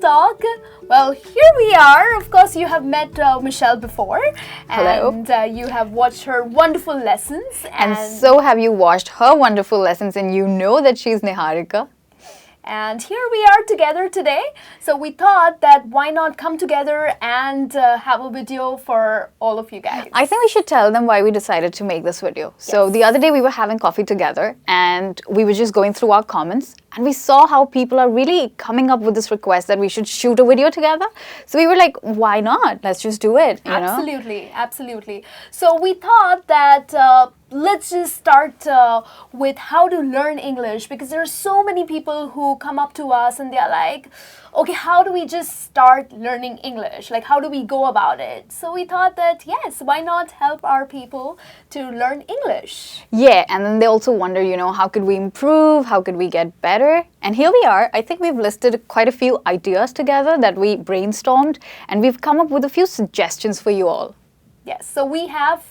Talk. Well, here we are. Of course, you have met Michelle before. Hello. And you have watched her wonderful lessons. And so have you watched her wonderful lessons, and you know that she's Niharika. And here we are together today. So we thought that why not come together and have a video for all of you guys. I think we should tell them why we decided to make this video. So the other day we were having coffee together and we were just going through our comments and we saw how people are really coming up with this request that we should shoot a video together. So we were like, why not? Let's just do it. Absolutely, absolutely. So we thought that let's just start with how to learn English, because there are so many people who come up to us and they're like, okay, how do we just start learning English? Like, how do we go about it? So we thought that, yes, why not help our people to learn English? Yeah, and then they also wonder, how could we improve? How could we get better? And here we are. I think we've listed quite a few ideas together that we brainstormed, and we've come up with a few suggestions for you all. Yes, so we have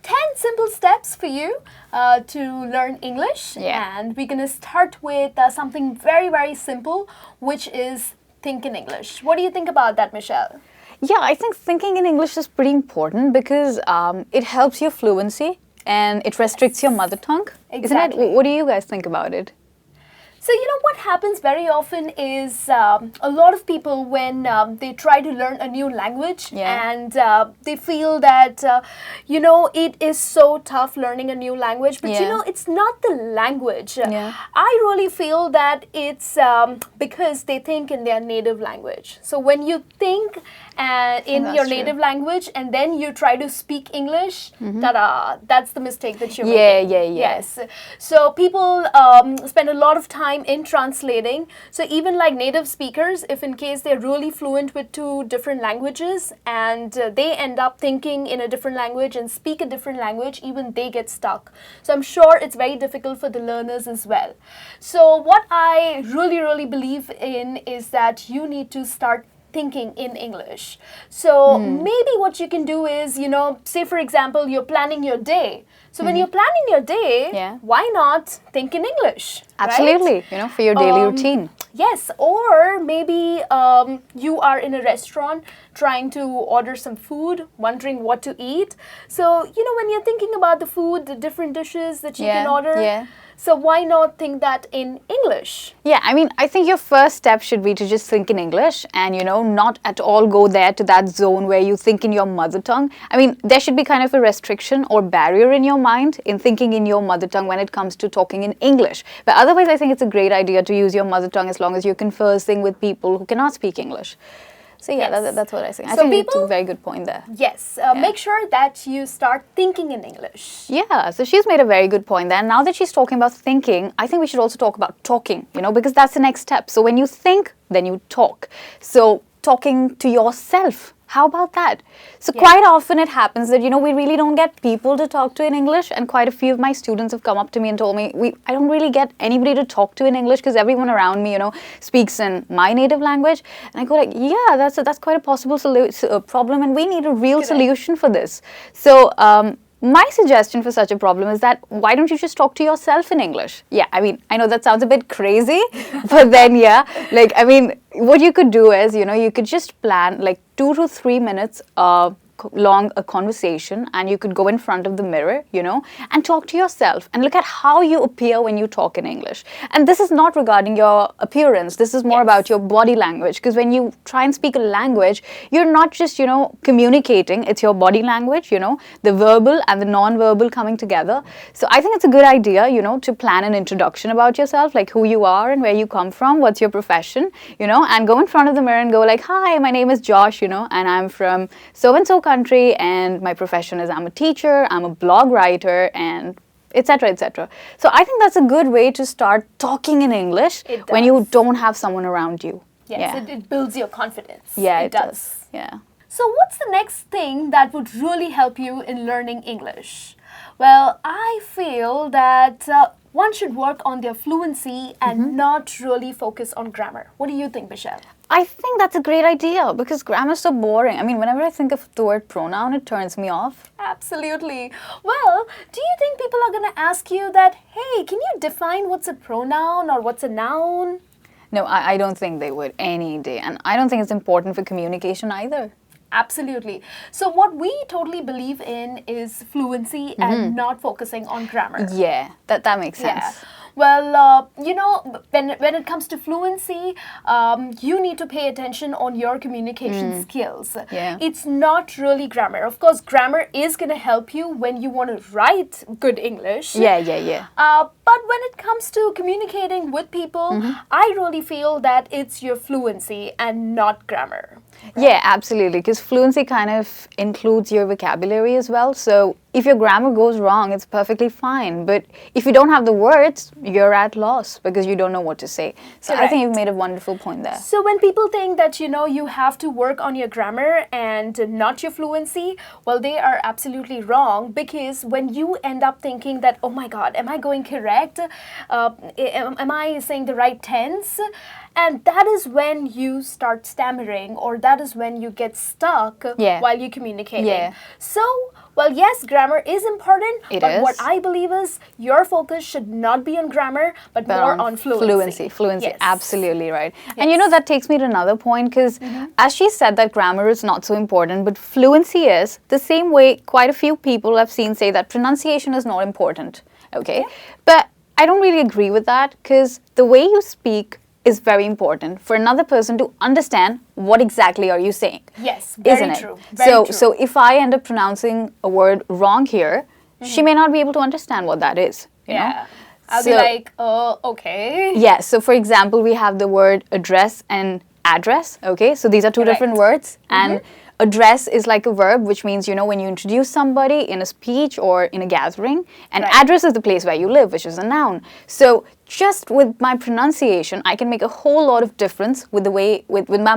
10 simple steps for you to learn English. Yeah. And we're going to start with something very, very simple, which is think in English. What do you think about that, Michelle? Yeah, I think thinking in English is pretty important because it helps your fluency and it restricts your mother tongue. Exactly. Isn't it? What do you guys think about it? So, what happens very often is a lot of people, when they try to learn a new language and they feel that, it is so tough learning a new language. But, it's not the language. I really feel that it's because they think in their native language. So, when you think in your native language and then you try to speak English, that's the mistake that you make. Yeah. Yes. So, people spend a lot of time in translating. So even like native speakers, if in case they're really fluent with two different languages and they end up thinking in a different language and speak a different language, even they get stuck. So I'm sure it's very difficult for the learners as well. So what I really believe in is that you need to start thinking in English. So maybe what you can do is, say for example, you're planning your day. So when you're planning your day, why not think in English? Absolutely, right? For your daily routine. Yes, or maybe you are in a restaurant trying to order some food, wondering what to eat. So, when you're thinking about the food, the different dishes that you can order, so why not think that in English? Yeah, I think your first step should be to just think in English and, not at all go there to that zone where you think in your mother tongue. There should be kind of a restriction or barrier in your mind in thinking in your mother tongue when it comes to talking in English. But otherwise, I think it's a great idea to use your mother tongue as long as you're conversing with people who cannot speak English. So yeah, that's what I think. I think it's a very good point there. Yes, make sure that you start thinking in English. Yeah, so she's made a very good point there. Now that she's talking about thinking, I think we should also talk about talking, because that's the next step. So when you think, then you talk. So talking to yourself. How about that? So quite often it happens that, we really don't get people to talk to in English, and quite a few of my students have come up to me and told me, I don't really get anybody to talk to in English because everyone around me, speaks in my native language. And I go like, yeah, that's quite a possible problem, and we need a real solution for this. So my suggestion for such a problem is that why don't you just talk to yourself in English? Yeah, I know that sounds a bit crazy, but then what you could do is, you could just plan like 2 to 3 minutes long a conversation, and you could go in front of the mirror, and talk to yourself and look at how you appear when you talk in English. And this is not regarding your appearance. This is more about your body language, because when you try and speak a language, you're not just, communicating. It's your body language, the verbal and the non-verbal coming together. So I think it's a good idea, to plan an introduction about yourself, like who you are and where you come from, what's your profession, and go in front of the mirror and go like, hi, my name is Josh, and I'm from so-and-so country, and my profession is I'm a teacher, I'm a blog writer, and etc. etc. So I think that's a good way to start talking in English when you don't have someone around you. Yes, it builds your confidence. Yeah, it does. Yeah. So what's the next thing that would really help you in learning English? Well, I feel that one should work on their fluency and not really focus on grammar. What do you think, Michelle? I think that's a great idea because grammar is so boring. Whenever I think of the word pronoun, it turns me off. Absolutely. Well, do you think people are going to ask you that, hey, can you define what's a pronoun or what's a noun? No, I don't think they would any day. And I don't think it's important for communication either. Absolutely. So what we totally believe in is fluency and not focusing on grammar. Yeah, that makes sense. Yeah. Well, when it comes to fluency, you need to pay attention on your communication skills. Yeah. It's not really grammar. Of course, grammar is going to help you when you want to write good English. Yeah. But when it comes to communicating with people, I really feel that it's your fluency and not grammar. Yeah, absolutely. Because fluency kind of includes your vocabulary as well. So if your grammar goes wrong, it's perfectly fine. But if you don't have the words, you're at loss because you don't know what to say. So I think you've made a wonderful point there. So when people think that, you have to work on your grammar and not your fluency, well, they are absolutely wrong, because when you end up thinking that, oh my God, am I going correct? Am I saying the right tense? And that is when you start stammering, or that is when you get stuck while you're communicating. Yeah. So, well, yes, grammar is important, It but is. what I believe is your focus should not be on grammar, but more on fluency. Fluency, Yes. absolutely right. And that takes me to another point, because as she said that grammar is not so important, but fluency is, the same way quite a few people I've seen say that pronunciation is not important, okay? But I don't really agree with that, because the way you speak is very important for another person to understand what exactly are you saying. Yes, very isn't it? true. Very true. So if I end up pronouncing a word wrong here, she may not be able to understand what that is. You know? I'll be like, okay. Yeah, so for example, we have the word address and address, okay? So these are two different words. And address is like a verb, which means, when you introduce somebody in a speech or in a gathering. And address is the place where you live, which is a noun. So just with my pronunciation, I can make a whole lot of difference with the way, with my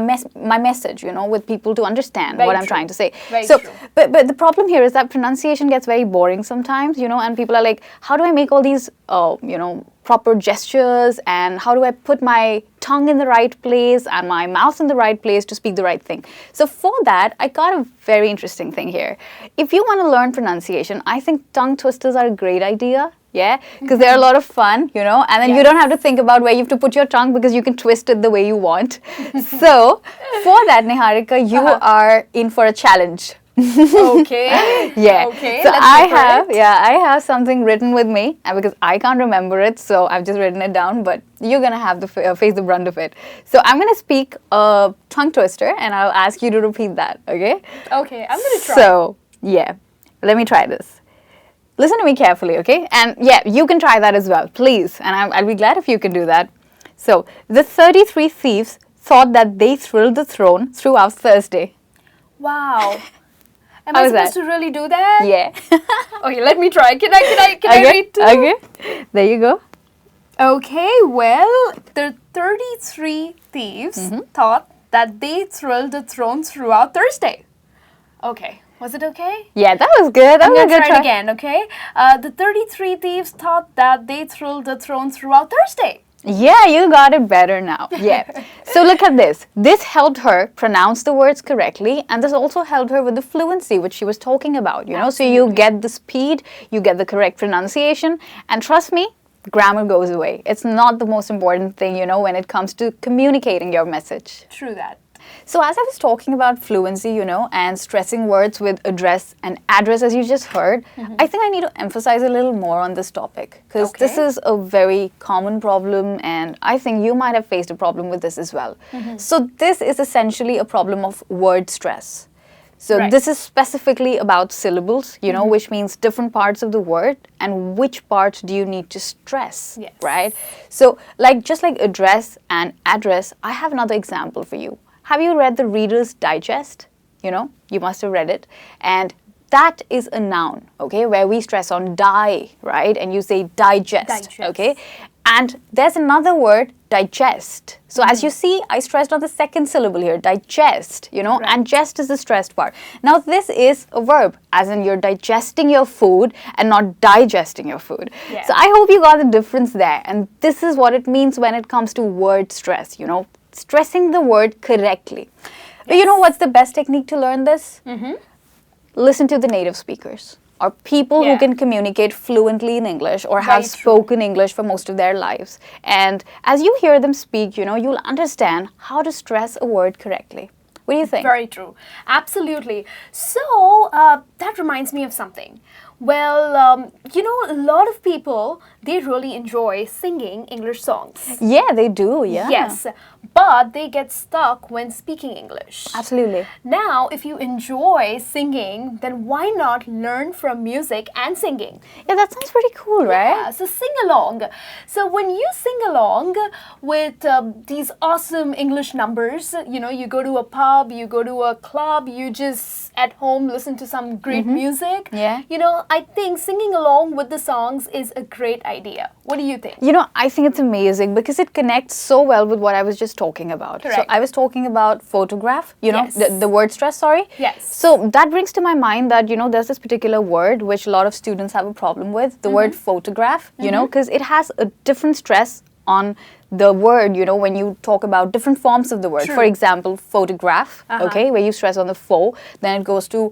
message, with people to understand what I'm trying to say. Very so, true. But the problem here is that pronunciation gets very boring sometimes, and people are like, how do I make all these, proper gestures, and how do I put my tongue in the right place and my mouth in the right place to speak the right thing? So for that, I got a very interesting thing here. If you want to learn pronunciation, I think tongue twisters are a great idea. Yeah, because they're a lot of fun, and then you don't have to think about where you have to put your tongue, because you can twist it the way you want. So, for that, Niharika, you are in for a challenge. Okay. Yeah. Okay. So let's I go for have, it. I have something written with me, because I can't remember it, so I've just written it down. But you're gonna have to face the brunt of it. So I'm gonna speak a tongue twister, and I'll ask you to repeat that. Okay? Okay, I'm gonna try. So let me try this. Listen to me carefully, okay? And you can try that as well, please. And I'll be glad if you can do that. So, the 33 thieves thought that they thrilled the throne throughout Thursday. Wow. Am How I was supposed that? to really do that? Yeah. Okay, let me try. Can I read too? Okay. There you go. Okay, well, the 33 thieves thought that they thrilled the throne throughout Thursday. Okay, was it okay? Yeah, that was good. That I'm was a gonna good try it again, okay? The 33 thieves thought that they thrilled the throne throughout Thursday. Yeah, you got it better now. Yeah. So look at this. This helped her pronounce the words correctly, and this also helped her with the fluency, which she was talking about, So you get the speed, you get the correct pronunciation, and trust me, grammar goes away. It's not the most important thing, when it comes to communicating your message. True that. So as I was talking about fluency, and stressing words with address and address, as you just heard, I think I need to emphasize a little more on this topic, because this is a very common problem, and I think you might have faced a problem with this as well. So this is essentially a problem of word stress. So this is specifically about syllables, which means different parts of the word, and which parts do you need to stress, right? So just like address and address, I have another example for you. Have you read the Reader's Digest? You must have read it. And that is a noun, okay, where we stress on die, right? And you say digest, okay? And there's another word, digest. So as you see, I stressed on the second syllable here, digest, and jest is the stressed part. Now this is a verb, as in you're digesting your food and not digesting your food. Yeah. So I hope you got the difference there. And this is what it means when it comes to word stress, stressing the word correctly. But you know what's the best technique to learn this? Listen to the native speakers. are people who Yeah. can communicate fluently in English or Very have true. spoken English for most of their lives. And as you hear them speak, you'll understand how to stress a word correctly. What do you think? Very true. Absolutely. So, that reminds me of something. Well, a lot of people, they really enjoy singing English songs. Yeah, they do. Yeah. Yes, but they get stuck when speaking English. Absolutely. Now, if you enjoy singing, then why not learn from music and singing? Yeah, that sounds pretty cool, right? Yeah, so sing along. So when you sing along with these awesome English numbers, you go to a pub, you go to a club, you just at home listen to some great music. Yeah. I think singing along with the songs is a great idea. What do you think? I think it's amazing because it connects so well with what I was just talking about. So Correct. I was talking about photograph, Yes. the word stress, sorry. Yes. So that brings to my mind that, there's this particular word which a lot of students have a problem with, the word photograph, because it has a different stress on the word, when you talk about different forms of the word. True. For example, photograph, okay, where you stress on the pho, then it goes to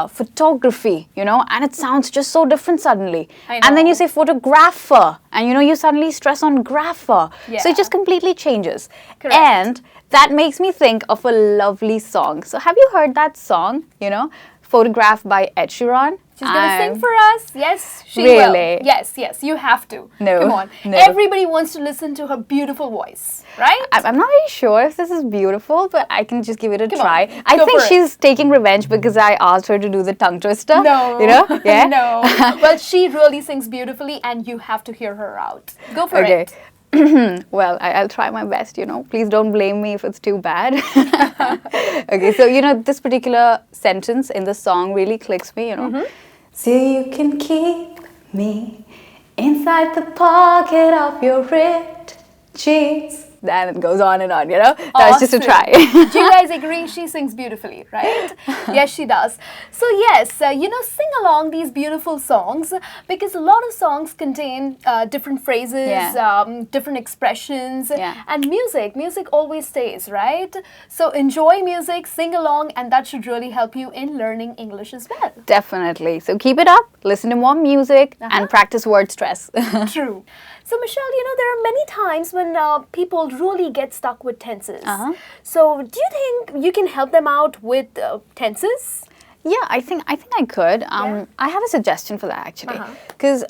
photography, and it sounds just so different suddenly. I And then know. you say photographer, and you suddenly stress on grapher. So Yeah. it just completely changes. Correct. And that makes me think of a lovely song. So have you heard that song, Photograph by Ed Sheeran? She's gonna sing for us. Yes, she Really? will. Yes, you have to. No, Come on. no. Everybody wants to listen to her beautiful voice, right? I'm not really sure if this is beautiful, but I can just give it a Come try. on, I go think for it. she's taking revenge because I asked her to do the tongue twister. No. Yeah? No. Well, she really sings beautifully and you have to hear her out. Go for Okay. it. Well, I'll try my best, Please don't blame me if it's too bad. Okay, so, this particular sentence in the song really clicks me, So you can keep me inside the pocket of your ripped jeans. Then it goes on and on, That was just a Awesome. try. Do you guys agree? She sings beautifully, right? Yes, she does. So yes, sing along these beautiful songs because a lot of songs contain different phrases, Yeah. different expressions, Yeah. and music always stays, right? So enjoy music, sing along, and that should really help you in learning English as well. Definitely. So keep it up, listen to more music, and practice word stress. True. So Michelle, there are many times when people really get stuck with tenses. So do you think you can help them out with tenses? Yeah, I think I could. Yeah. I have a suggestion for that actually, Uh-huh. because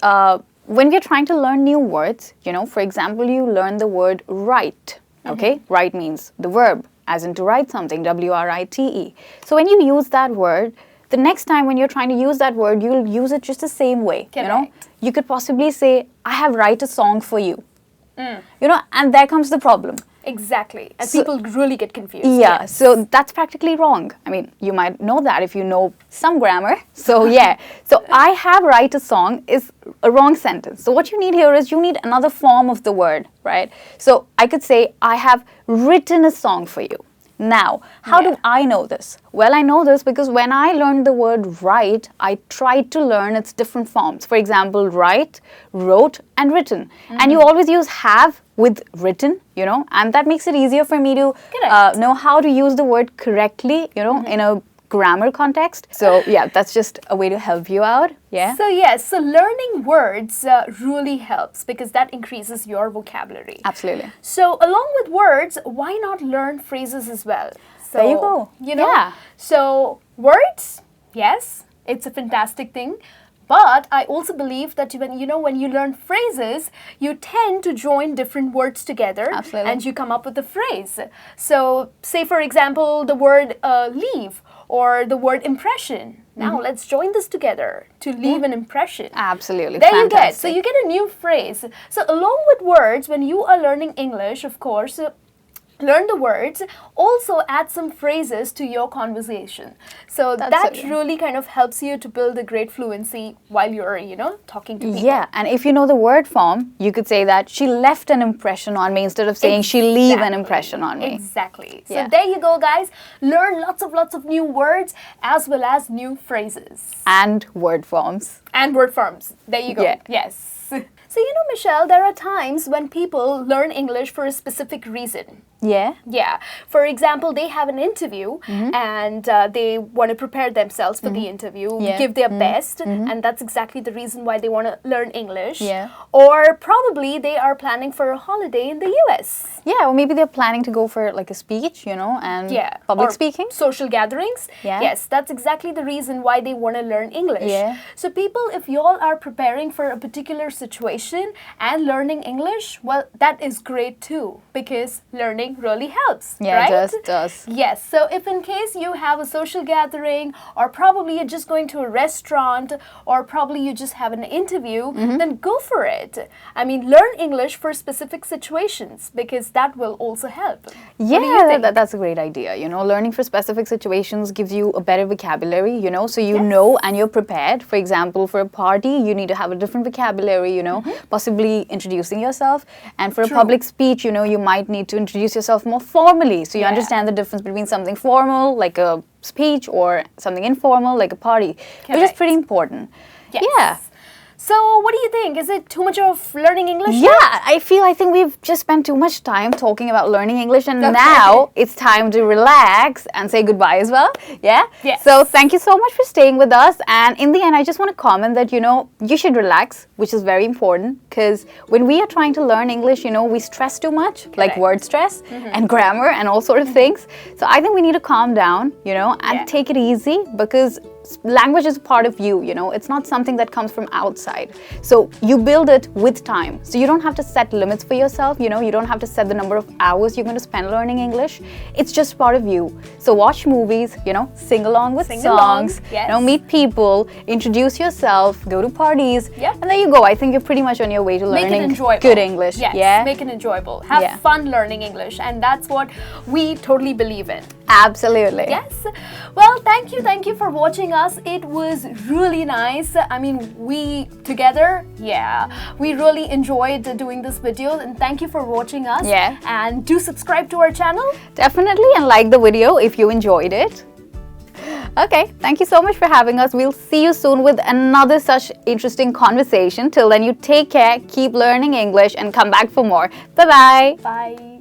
when we're trying to learn new words, for example, you learn the word write. Okay, write means the verb, as in to write something, WRITE. So when you use that word, the next time when you're trying to use that word, you'll use it just the same way. Correct. You could possibly say, "I have write a song for you." And there comes the problem. Exactly. And So- people really get confused. Yeah, Yes. so that's practically wrong. I mean, you might know that if you know some grammar. So yeah, so I have write a song is a wrong sentence. So what you need here is you need another form of the word, right? So I could say I have written a song for you. Now, how do I know this? Well, I know this because when I learned the word write, I tried to learn its different forms. For example, write, wrote, and written. And you always use have with written, and that makes it easier for me to Correct. know how to use the word correctly, in a grammar context. So yeah, that's just a way to help you out. Yeah. So yes, so learning words really helps because that increases your vocabulary. Absolutely. So along with words, why not learn phrases as well? So, There you go. Yeah. So words, yes, it's a fantastic thing. But I also believe that when you learn phrases, you tend to join different words together. Absolutely. And you come up with a phrase. So say for example the word leave or the word impression. Now let's join this together to leave an impression. Absolutely. There you get. So Fantastic. you get a new phrase. So along with words, when you are learning English, of course, learn the words, also add some phrases to your conversation. So That's that it. really kind of helps you to build a great fluency while you're, talking to people. Yeah, and if you know the word form, you could say that she left an impression on me instead of saying she leave an Exactly. impression on me. Exactly. So Yeah. there you go, guys. Learn lots of new words as well as new phrases. And word forms. And word forms. There you go. Yeah. Yes. So, Michelle, there are times when people learn English for a specific reason. Yeah. Yeah. For example, they have an interview and they want to prepare themselves for the interview, Yeah. give their best, and that's exactly the reason why they want to learn English. Yeah. Or probably they are planning for a holiday in the US. Yeah, or maybe they're planning to go for like a speech, and Yeah. public or speaking. Social gatherings. Yeah. Yes, that's exactly the reason why they want to learn English. Yeah. So people, if you all are preparing for a particular situation and learning English, well, that is great too, because learning really helps. Yeah, right? it does. Yes. So if in case you have a social gathering, or probably you're just going to a restaurant, or probably you just have an interview, then go for it. I mean, learn English for specific situations, because that will also help. What do you Yeah, think? that's a great idea. Learning for specific situations gives you a better vocabulary, so you know and you're prepared. For example, for a party, you need to have a different vocabulary, possibly introducing yourself. And for a True. public speech, you might need to introduce yourself more formally. So you Yeah. understand the difference between something formal, like a speech, or something informal, like a party, which is Correct. pretty important. Yes. Yeah. So, what do you think? Is it too much of learning English? Yeah, I think we've just spent too much time talking about learning English, and Okay. now it's time to relax and say goodbye as well. Yeah? Yes. So thank you so much for staying with us. And in the end, I just want to comment that, you should relax, which is very important, because when we are trying to learn English, we stress too much, like Correct. word stress and grammar and all sort of things. So I think we need to calm down, and Yeah. take it easy, because language is a part of you, it's not something that comes from outside. So you build it with time. So you don't have to set limits for yourself, you don't have to set the number of hours you're going to spend learning English. It's just part of you. So watch movies, sing along with Sing along, songs, yes. meet people, introduce yourself, go to parties, Yep. and there you go. I think you're pretty much on your way to Make it learning enjoyable. good English. Yes, Yeah, make it enjoyable. Have Yeah. fun learning English, and that's what we totally believe in. absolutely. Yes. Well, thank you for watching us. It was really nice. I mean, we together, we really enjoyed doing this video, and thank you for watching us. Yeah. And do subscribe to our channel. Definitely, and like the video if you enjoyed it. Okay, thank you so much for having us. We'll see you soon with another such interesting conversation. Till then, you take care, keep learning English, and come back for more. Bye-bye. Bye.